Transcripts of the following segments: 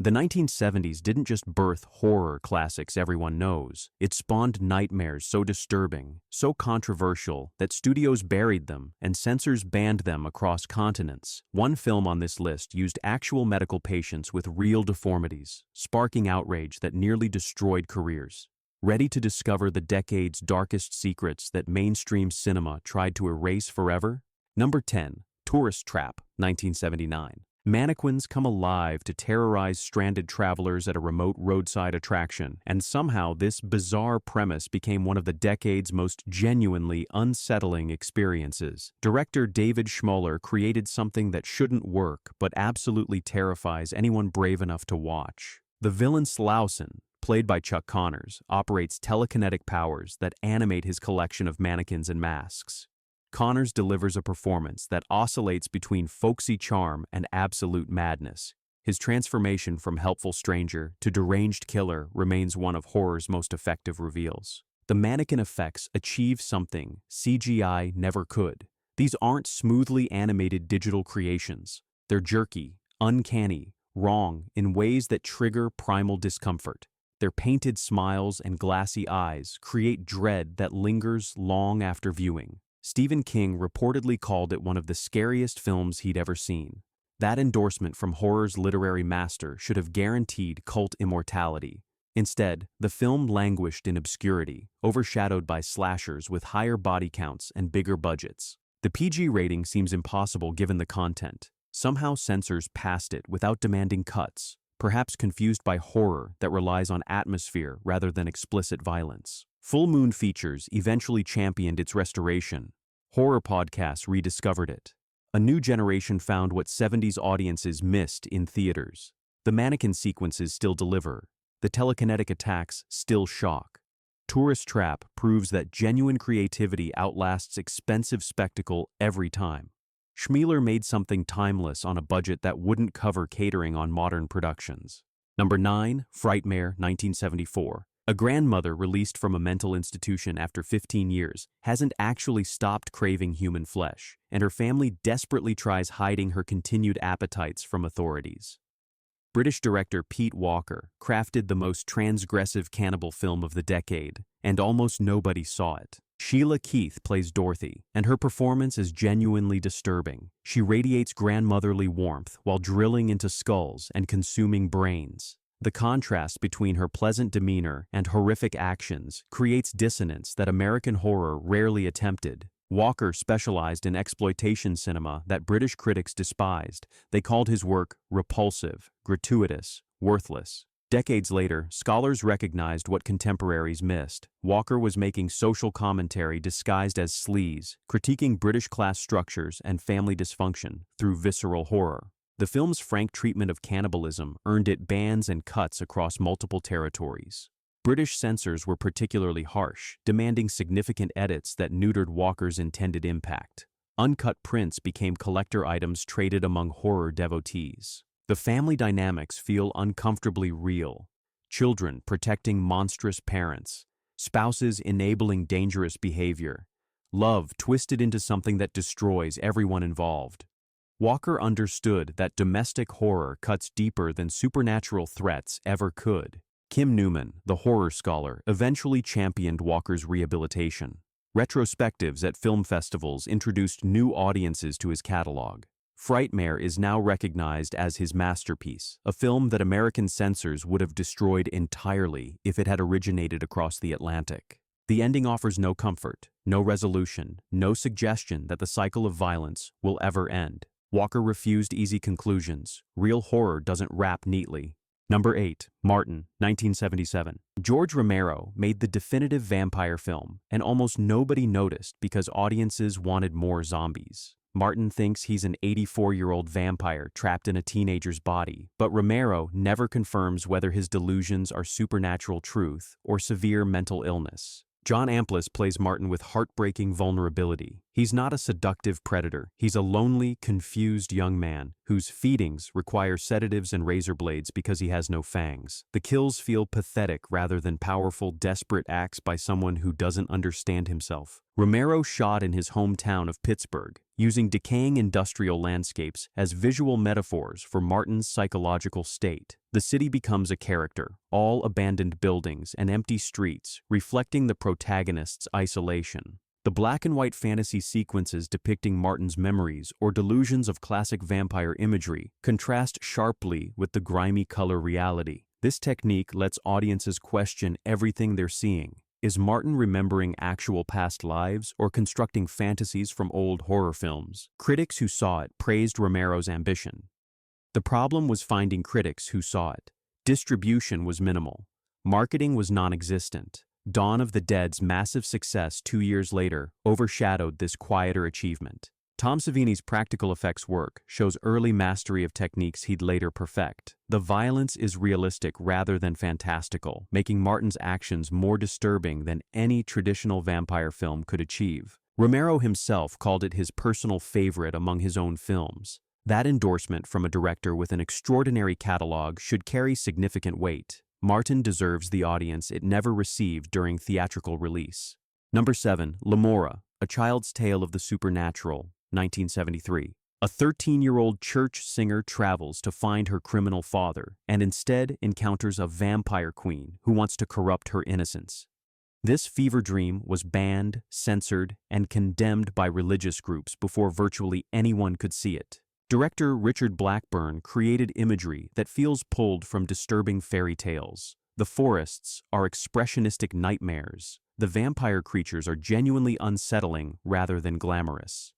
The 1970s didn't just birth horror classics everyone knows. It spawned nightmares so disturbing, so controversial, that studios buried them and censors banned them across continents. One film on this list used actual medical patients with real deformities, sparking outrage that nearly destroyed careers. Ready to discover the decade's darkest secrets that mainstream cinema tried to erase forever? Number 10. Tourist Trap, 1979. Mannequins come alive to terrorize stranded travelers at a remote roadside attraction, and somehow this bizarre premise became one of the decade's most genuinely unsettling experiences. Director David Schmoller created something that shouldn't work but absolutely terrifies anyone brave enough to watch. The villain Slauson, played by Chuck Connors, operates telekinetic powers that animate his collection of mannequins and masks. Connors delivers a performance that oscillates between folksy charm and absolute madness. His transformation from helpful stranger to deranged killer remains one of horror's most effective reveals. The mannequin effects achieve something CGI never could. These aren't smoothly animated digital creations. They're jerky, uncanny, wrong in ways that trigger primal discomfort. Their painted smiles and glassy eyes create dread that lingers long after viewing. Stephen King reportedly called it one of the scariest films he'd ever seen. That endorsement from horror's literary master should have guaranteed cult immortality. Instead, the film languished in obscurity, overshadowed by slashers with higher body counts and bigger budgets. The PG rating seems impossible given the content. Somehow censors passed it without demanding cuts, perhaps confused by horror that relies on atmosphere rather than explicit violence. Full Moon Features eventually championed its restoration. Horror podcasts rediscovered it. A new generation found what 70s audiences missed in theaters. The mannequin sequences still deliver. The telekinetic attacks still shock. Tourist Trap proves that genuine creativity outlasts expensive spectacle every time. Schmoller made something timeless on a budget that wouldn't cover catering on modern productions. Number 9. Frightmare, 1974. A grandmother released from a mental institution after 15 years hasn't actually stopped craving human flesh, and her family desperately tries hiding her continued appetites from authorities. British director Pete Walker crafted the most transgressive cannibal film of the decade, and almost nobody saw it. Sheila Keith plays Dorothy, and her performance is genuinely disturbing. She radiates grandmotherly warmth while drilling into skulls and consuming brains. The contrast between her pleasant demeanor and horrific actions creates dissonance that American horror rarely attempted. Walker specialized in exploitation cinema that British critics despised. They called his work repulsive, gratuitous, worthless. Decades later, scholars recognized what contemporaries missed. Walker was making social commentary disguised as sleaze, critiquing British class structures and family dysfunction through visceral horror. The film's frank treatment of cannibalism earned it bans and cuts across multiple territories. British censors were particularly harsh, demanding significant edits that neutered Walker's intended impact. Uncut prints became collector items traded among horror devotees. The family dynamics feel uncomfortably real. Children protecting monstrous parents, spouses enabling dangerous behavior, love twisted into something that destroys everyone involved. Walker understood that domestic horror cuts deeper than supernatural threats ever could. Kim Newman, the horror scholar, eventually championed Walker's rehabilitation. Retrospectives at film festivals introduced new audiences to his catalog. Frightmare is now recognized as his masterpiece, a film that American censors would have destroyed entirely if it had originated across the Atlantic. The ending offers no comfort, no resolution, no suggestion that the cycle of violence will ever end. Walker refused easy conclusions. Real horror doesn't wrap neatly. Number 8. Martin, 1977. George Romero made the definitive vampire film, and almost nobody noticed because audiences wanted more zombies. Martin thinks he's an 84-year-old vampire trapped in a teenager's body, but Romero never confirms whether his delusions are supernatural truth or severe mental illness. John Amplas plays Martin with heartbreaking vulnerability. He's not a seductive predator. He's a lonely, confused young man whose feedings require sedatives and razor blades because he has no fangs. The kills feel pathetic rather than powerful, desperate acts by someone who doesn't understand himself. Romero shot in his hometown of Pittsburgh, using decaying industrial landscapes as visual metaphors for Martin's psychological state. The city becomes a character, all abandoned buildings and empty streets, reflecting the protagonist's isolation. The black and white fantasy sequences depicting Martin's memories or delusions of classic vampire imagery contrast sharply with the grimy color reality. This technique lets audiences question everything they're seeing. Is Martin remembering actual past lives or constructing fantasies from old horror films? Critics who saw it praised Romero's ambition. The problem was finding critics who saw it. Distribution was minimal. Marketing was non-existent. Dawn of the Dead's massive success 2 years later overshadowed this quieter achievement. Tom Savini's practical effects work shows early mastery of techniques he'd later perfect. The violence is realistic rather than fantastical, making Martin's actions more disturbing than any traditional vampire film could achieve. Romero himself called it his personal favorite among his own films. That endorsement from a director with an extraordinary catalog should carry significant weight. Martin deserves the audience it never received during theatrical release. Number 7. Lemora, A Child's Tale of the Supernatural, 1973. A 13-year-old church singer travels to find her criminal father and instead encounters a vampire queen who wants to corrupt her innocence. This fever dream was banned, censored, and condemned by religious groups before virtually anyone could see it. Director Richard Blackburn created imagery that feels pulled from disturbing fairy tales. The forests are expressionistic nightmares. The vampire creatures are genuinely unsettling rather than glamorous.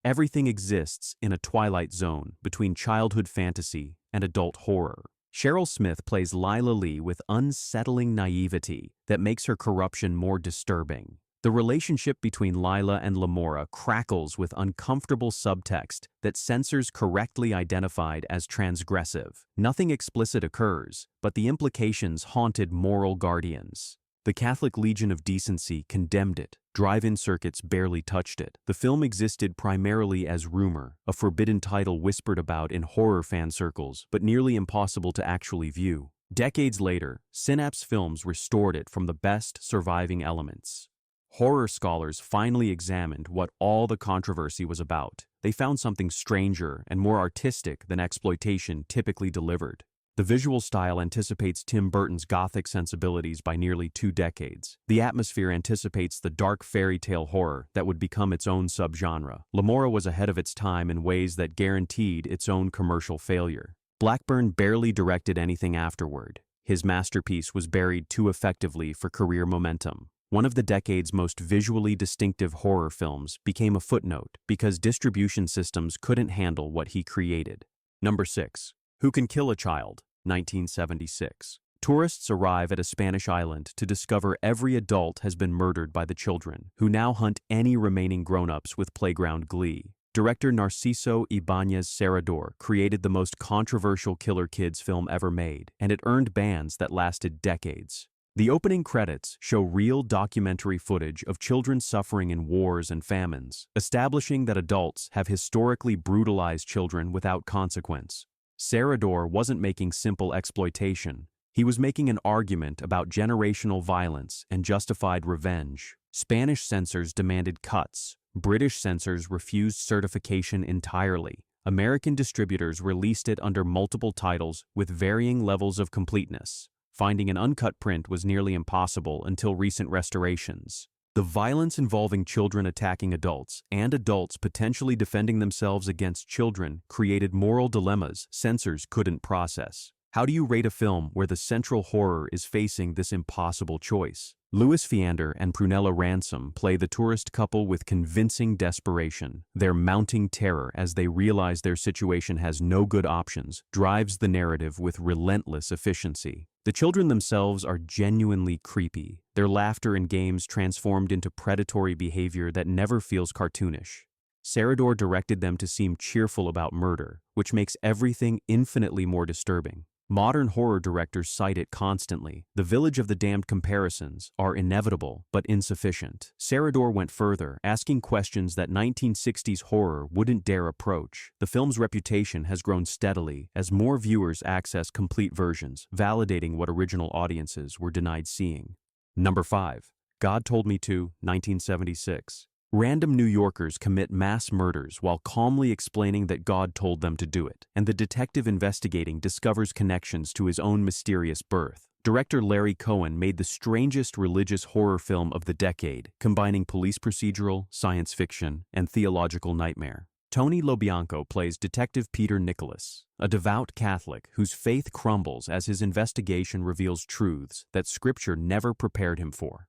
Everything exists in a twilight zone between childhood fantasy and adult horror. Cheryl Smith plays Lila Lee with unsettling naivety that makes her corruption more disturbing. The relationship between Lila and Lemora crackles with uncomfortable subtext that censors correctly identified as transgressive. Nothing explicit occurs, but the implications haunted moral guardians. The Catholic Legion of Decency condemned it. Drive-in circuits barely touched it. The film existed primarily as rumor, a forbidden title whispered about in horror fan circles, but nearly impossible to actually view. Decades later, Synapse Films restored it from the best surviving elements. Horror scholars finally examined what all the controversy was about. They found something stranger and more artistic than exploitation typically delivered. The visual style anticipates Tim Burton's Gothic sensibilities by nearly 2 decades. The atmosphere anticipates the dark fairy tale horror that would become its own subgenre. Lemora was ahead of its time in ways that guaranteed its own commercial failure. Blackburn barely directed anything afterward. His masterpiece was buried too effectively for career momentum. One of the decade's most visually distinctive horror films became a footnote because distribution systems couldn't handle what he created. Number 6. Who Can Kill a Child, 1976. Tourists arrive at a Spanish island to discover every adult has been murdered by the children, who now hunt any remaining grown-ups with playground glee. Director Narciso Ibáñez Serrador created the most controversial Killer Kids film ever made, and it earned bans that lasted decades. The opening credits show real documentary footage of children suffering in wars and famines, establishing that adults have historically brutalized children without consequence. Serrador wasn't making simple exploitation. He was making an argument about generational violence and justified revenge. Spanish censors demanded cuts. British censors refused certification entirely. American distributors released it under multiple titles with varying levels of completeness. Finding an uncut print was nearly impossible until recent restorations. The violence involving children attacking adults and adults potentially defending themselves against children created moral dilemmas censors couldn't process. How do you rate a film where the central horror is facing this impossible choice? Louis Fiander and Prunella Ransom play the tourist couple with convincing desperation. Their mounting terror as they realize their situation has no good options drives the narrative with relentless efficiency. The children themselves are genuinely creepy, their laughter and games transformed into predatory behavior that never feels cartoonish. Serrador directed them to seem cheerful about murder, which makes everything infinitely more disturbing. Modern horror directors cite it constantly. The Village of the Damned comparisons are inevitable but insufficient. Serrador went further, asking questions that 1960s horror wouldn't dare approach. The film's reputation has grown steadily as more viewers access complete versions, validating what original audiences were denied seeing. Number 5. God Told Me to, 1976. Random New Yorkers commit mass murders while calmly explaining that God told them to do it, and the detective investigating discovers connections to his own mysterious birth. Director Larry Cohen made the strangest religious horror film of the decade, combining police procedural, science fiction, and theological nightmare. Tony LoBianco plays Detective Peter Nicholas, a devout Catholic whose faith crumbles as his investigation reveals truths that Scripture never prepared him for.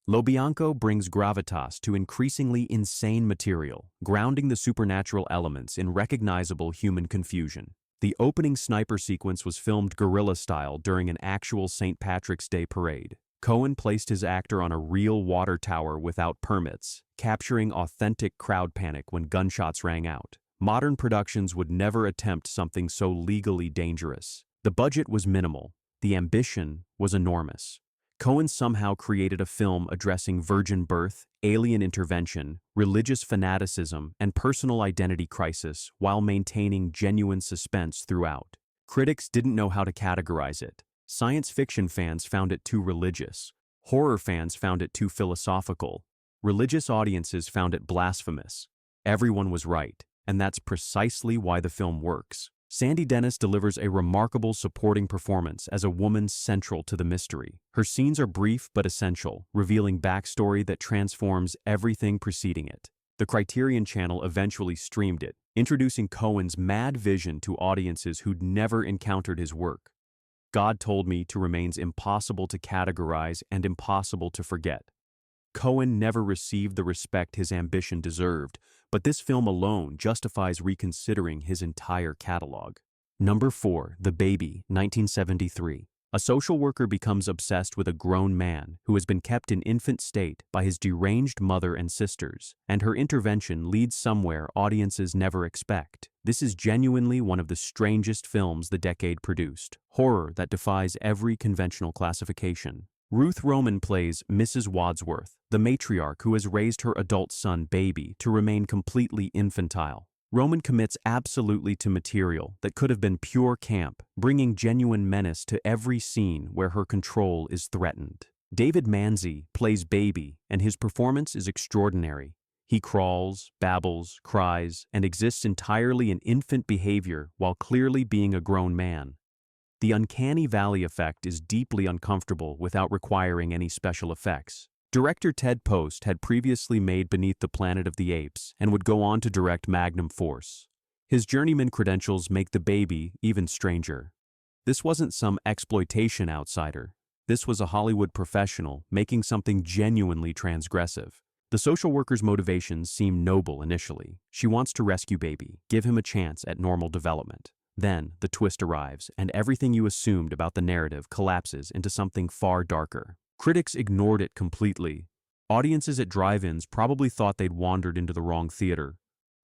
LoBianco brings gravitas to increasingly insane material, grounding the supernatural elements in recognizable human confusion. The opening sniper sequence was filmed guerrilla style during an actual St. Patrick's Day parade. Cohen placed his actor on a real water tower without permits, capturing authentic crowd panic when gunshots rang out. Modern productions would never attempt something so legally dangerous. The budget was minimal. The ambition was enormous. Cohen somehow created a film addressing virgin birth, alien intervention, religious fanaticism, and personal identity crisis while maintaining genuine suspense throughout. Critics didn't know how to categorize it. Science fiction fans found it too religious. Horror fans found it too philosophical. Religious audiences found it blasphemous. Everyone was right, and that's precisely why the film works. Sandy Dennis delivers a remarkable supporting performance as a woman central to the mystery. Her scenes are brief but essential, revealing backstory that transforms everything preceding it. The Criterion Channel eventually streamed it, introducing Cohen's mad vision to audiences who'd never encountered his work. God Told Me to remains impossible to categorize and impossible to forget. Cohen never received the respect his ambition deserved, but this film alone justifies reconsidering his entire catalog. Number 4, The Baby, 1973. A social worker becomes obsessed with a grown man who has been kept in infant state by his deranged mother and sisters, and her intervention leads somewhere audiences never expect. This is genuinely one of the strangest films the decade produced, horror that defies every conventional classification. Ruth Roman plays Mrs. Wadsworth, the matriarch who has raised her adult son, Baby, to remain completely infantile. Roman commits absolutely to material that could have been pure camp, bringing genuine menace to every scene where her control is threatened. David Manzi plays Baby, and his performance is extraordinary. He crawls, babbles, cries, and exists entirely in infant behavior while clearly being a grown man. The uncanny valley effect is deeply uncomfortable without requiring any special effects. Director Ted Post had previously made Beneath the Planet of the Apes and would go on to direct Magnum Force. His journeyman credentials make The Baby even stranger. This wasn't some exploitation outsider. This was a Hollywood professional making something genuinely transgressive. The social worker's motivations seem noble initially. She wants to rescue Baby, give him a chance at normal development. Then, the twist arrives, and everything you assumed about the narrative collapses into something far darker. Critics ignored it completely. Audiences at drive-ins probably thought they'd wandered into the wrong theater.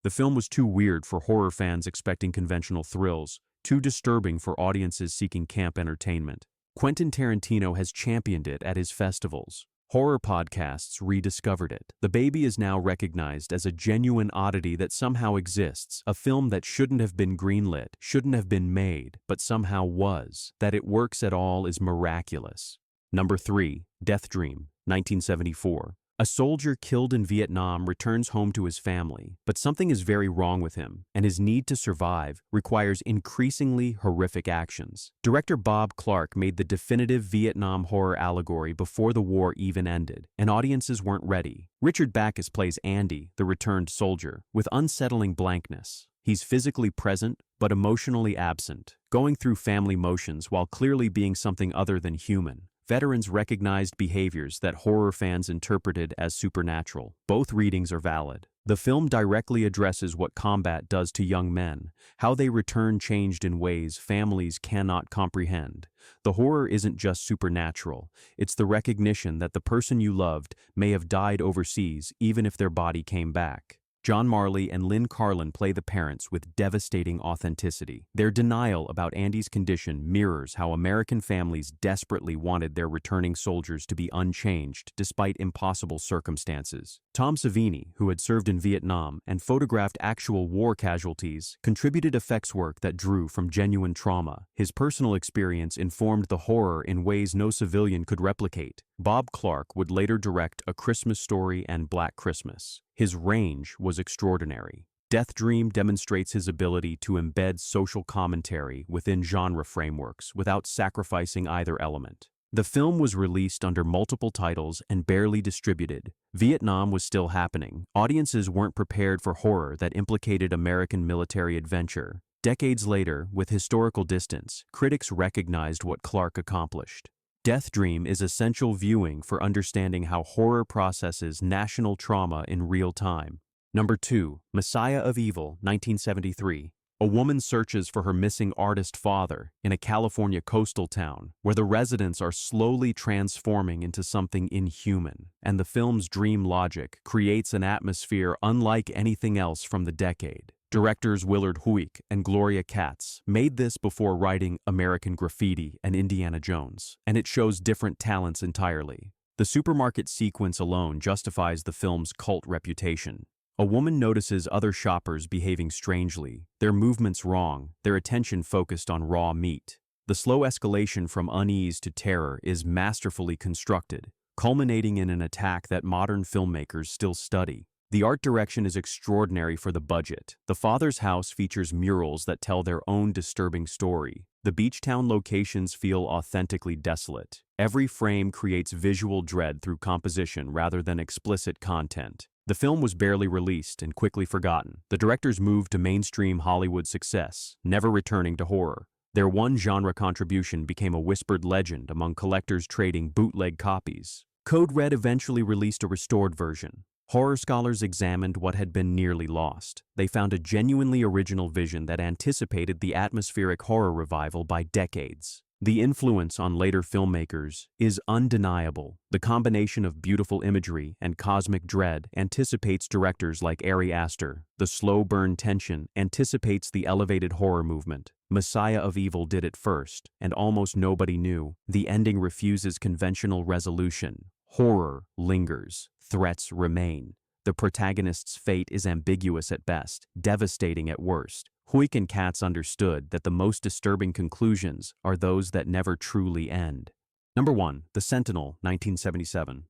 The film was too weird for horror fans expecting conventional thrills, too disturbing for audiences seeking camp entertainment. Quentin Tarantino has championed it at his festivals. Horror podcasts rediscovered it. The Baby is now recognized as a genuine oddity that somehow exists, a film that shouldn't have been greenlit, shouldn't have been made, but somehow was. That it works at all is miraculous. Number 3, Deathdream, 1974. A soldier killed in Vietnam returns home to his family, but something is very wrong with him, and his need to survive requires increasingly horrific actions. Director Bob Clark made the definitive Vietnam horror allegory before the war even ended, and audiences weren't ready. Richard Backus plays Andy, the returned soldier, with unsettling blankness. He's physically present, but emotionally absent, going through family motions while clearly being something other than human. Veterans recognized behaviors that horror fans interpreted as supernatural. Both readings are valid. The film directly addresses what combat does to young men, how they return changed in ways families cannot comprehend. The horror isn't just supernatural, it's the recognition that the person you loved may have died overseas even if their body came back. John Marley and Lynn Carlin play the parents with devastating authenticity. Their denial about Andy's condition mirrors how American families desperately wanted their returning soldiers to be unchanged despite impossible circumstances. Tom Savini, who had served in Vietnam and photographed actual war casualties, contributed effects work that drew from genuine trauma. His personal experience informed the horror in ways no civilian could replicate. Bob Clark would later direct A Christmas Story and Black Christmas. His range was extraordinary. Deathdream demonstrates his ability to embed social commentary within genre frameworks without sacrificing either element. The film was released under multiple titles and barely distributed. Vietnam was still happening. Audiences weren't prepared for horror that implicated American military adventure. Decades later, with historical distance, critics recognized what Clark accomplished. Deathdream is essential viewing for understanding how horror processes national trauma in real time. Number 2, Messiah of Evil, 1973. A woman searches for her missing artist father in a California coastal town where the residents are slowly transforming into something inhuman, and the film's dream logic creates an atmosphere unlike anything else from the decade. Directors Willard Huyck and Gloria Katz made this before writing American Graffiti and Indiana Jones, and it shows different talents entirely. The supermarket sequence alone justifies the film's cult reputation. A woman notices other shoppers behaving strangely, their movements wrong, their attention focused on raw meat. The slow escalation from unease to terror is masterfully constructed, culminating in an attack that modern filmmakers still study. The art direction is extraordinary for the budget. The father's house features murals that tell their own disturbing story. The beach town locations feel authentically desolate. Every frame creates visual dread through composition rather than explicit content. The film was barely released and quickly forgotten. The directors moved to mainstream Hollywood success, never returning to horror. Their one genre contribution became a whispered legend among collectors trading bootleg copies. Code Red eventually released a restored version. Horror scholars examined what had been nearly lost. They found a genuinely original vision that anticipated the atmospheric horror revival by decades. The influence on later filmmakers is undeniable. The combination of beautiful imagery and cosmic dread anticipates directors like Ari Aster. The slow burn tension anticipates the elevated horror movement. Messiah of Evil did it first, and almost nobody knew. The ending refuses conventional resolution. Horror lingers. Threats remain. The protagonist's fate is ambiguous at best, devastating at worst. Huyck and Katz understood that the most disturbing conclusions are those that never truly end. Number 1, The Sentinel, 1977.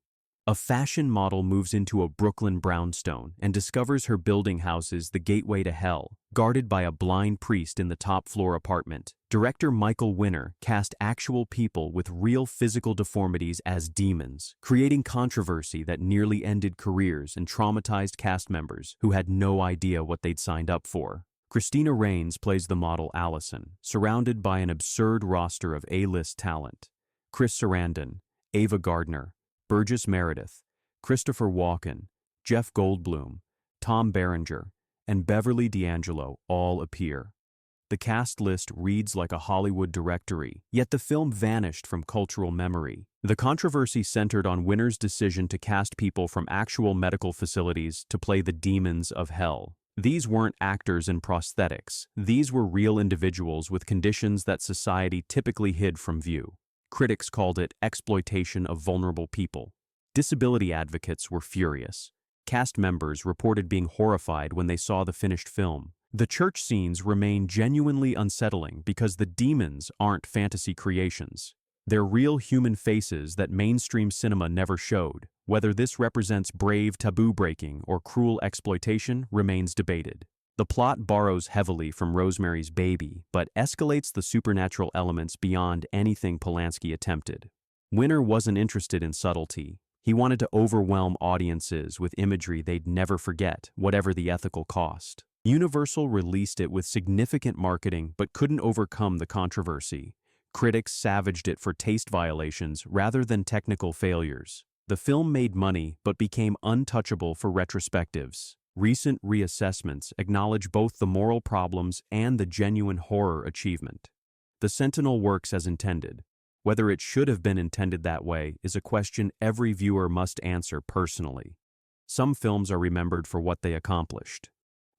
A fashion model moves into a Brooklyn brownstone and discovers her building houses the gateway to hell, guarded by a blind priest in the top-floor apartment. Director Michael Winner cast actual people with real physical deformities as demons, creating controversy that nearly ended careers and traumatized cast members who had no idea what they'd signed up for. Christina Rains plays the model Allison, surrounded by an absurd roster of A-list talent. Chris Sarandon, Ava Gardner, Burgess Meredith, Christopher Walken, Jeff Goldblum, Tom Berenger, and Beverly D'Angelo all appear. The cast list reads like a Hollywood directory, yet the film vanished from cultural memory. The controversy centered on Winner's decision to cast people from actual medical facilities to play the demons of hell. These weren't actors in prosthetics. These were real individuals with conditions that society typically hid from view. Critics called it exploitation of vulnerable people. Disability advocates were furious. Cast members reported being horrified when they saw the finished film. The church scenes remain genuinely unsettling because the demons aren't fantasy creations. They're real human faces that mainstream cinema never showed. Whether this represents brave taboo-breaking or cruel exploitation remains debated. The plot borrows heavily from Rosemary's Baby, but escalates the supernatural elements beyond anything Polanski attempted. Winner wasn't interested in subtlety. He wanted to overwhelm audiences with imagery they'd never forget, whatever the ethical cost. Universal released it with significant marketing but couldn't overcome the controversy. Critics savaged it for taste violations rather than technical failures. The film made money but became untouchable for retrospectives. Recent reassessments acknowledge both the moral problems and the genuine horror achievement. The Sentinel works as intended. Whether it should have been intended that way is a question every viewer must answer personally. Some films are remembered for what they accomplished.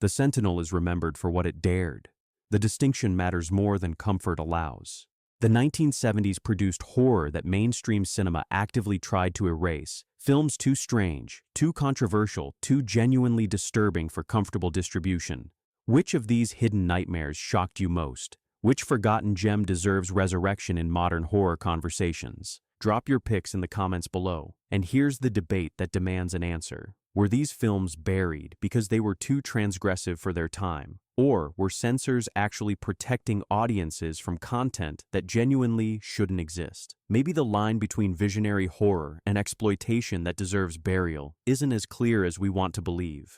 The Sentinel is remembered for what it dared. The distinction matters more than comfort allows. The 1970s produced horror that mainstream cinema actively tried to erase, Films too strange, too controversial, too genuinely disturbing for comfortable distribution. Which of these hidden nightmares shocked you most? Which forgotten gem deserves resurrection in modern horror conversations? Drop your picks in the comments below. And here's the debate that demands an answer. Were these films buried because they were too transgressive for their time? Or were censors actually protecting audiences from content that genuinely shouldn't exist? Maybe the line between visionary horror and exploitation that deserves burial isn't as clear as we want to believe.